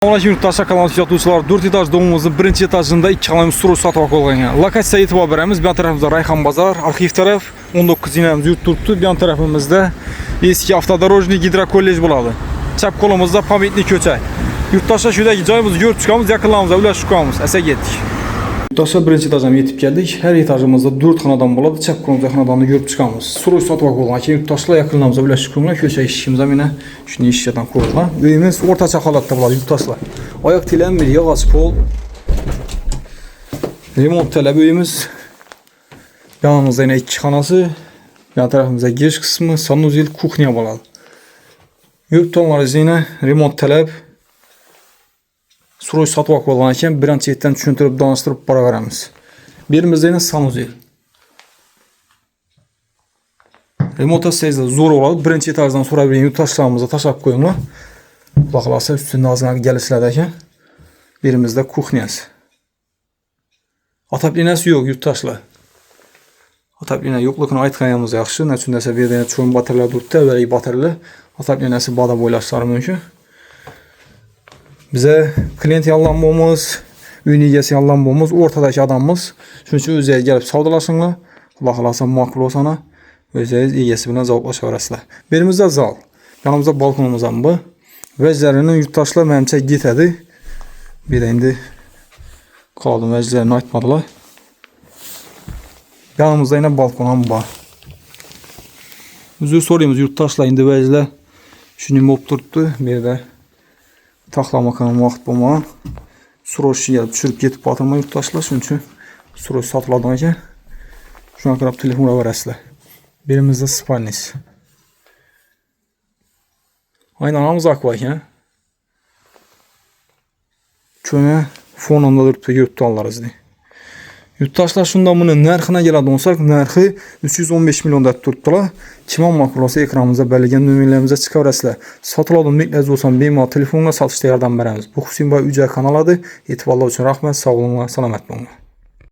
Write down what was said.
Selamünaleyküm yurttaşlar, kanal tuzatuvchilar. 4 etaj domumuzun birinchi etajında 2 xonali stroy sotib olgan. Lokatsiyaga e'tibor beramiz. Bu yon tarafimizda Rayhon bozor, arxiv taraf 19 zinamiz yurt turibdi. Bu yon tarafimizda eski avtodorojniy gidrokollej bo'ladi. Chap qo'limizda Pamitniy ko'cha. Yurttaşlar shudagi joyimizni ko'rib chiqamiz, yaqinlarimizga ulashib chiqamiz. Asa ketdik. Yurttaşlar birinchi etajga yetib keldik. Har etajimizda 4 xonadan bo'ladi. Chap qo'limizda xonadonni ko'rib chiqamiz. Stroy sotib olgan. Keyin yurttaşlar yaqinlarimizga ulashib chiqinglar. Ko'cha eshigimiz mana shuni eshikdan ko'rgan. Uyimiz o'rtacha holatda bo'ladi yurttaşlar. Ayak tilenmir, yağız pol. Remont talep uyumuz. Yanımızda yine 2 xonasi. Yan tarafımızda giriş kısmı, sanuzel, kuxnya bo'ladi. Yurt tonları yine remont talep. Stroy sotib olgan ekan, birinchi yetdan tushuntirib, danıştırib boraveramiz. Birimizda yine sanuzel. Remontatsiyada zo'r bo'ladi. Birinchi etajdan so'rab bering, yurtdoshlarimizni tashlab qo'yinglar. Xudo xolasa üstünde ağzına gelişlerde ekan. Birimizde kuxnyasi. Ataplinasi yo'q yurtdoshlar. Ataplina yo'qligini aytganimiz yaxshi. Nechun desa bu yerda cho'ng batareyalar turibdi, avvaliy batareyalar. Ataplinasi bada bo'ylashlari mumkin. Bize klient yollanmamiz, uyning egasi yollanmamiz, o'rtadagi odammiz. Shuning uchun o'zingiz kelib savdolashinglar. Xudo xolasa ma'qul bo'lsa, o'zingiz egasi bilan zavqlashaverasizlar. Birimizda zal. Yanımızda balkonumuz ham bor. Vəclərini yurttaşlar mənimcə getədi. Bir də indi qaldım, vəclərini aytmadılar. Yanımızda yine balkonam var. Üzür soruyumuz yurttaşlar, indi vəclə şunu mop turtdu. Bir də taxlamakanın vaxt bulmağa. Suroşu gəlib düşürüb getib batırma yurttaşlar. Çünki suroş satıladan ekan. Şuna qırab telefona verəsizlər. Birimizdə spalnis. Aynanamız akva ekan. Köme fonunda durubdu yurtdanlarız. Yurttaşlar şundan bunun narxına gələn olsaq, narxı 315 milyon da turibdilar. Kimon ma'qul olsa ekranımızda belirlenen nömrələrimizə çıxarasızlar. Satıladan məqləz olsan bemalol telefonla satışda yardım verəmiz. Bu xüsusi ücret kanalıdır. Etibarlar üçün rəhmət, sağ olun, salamat olun.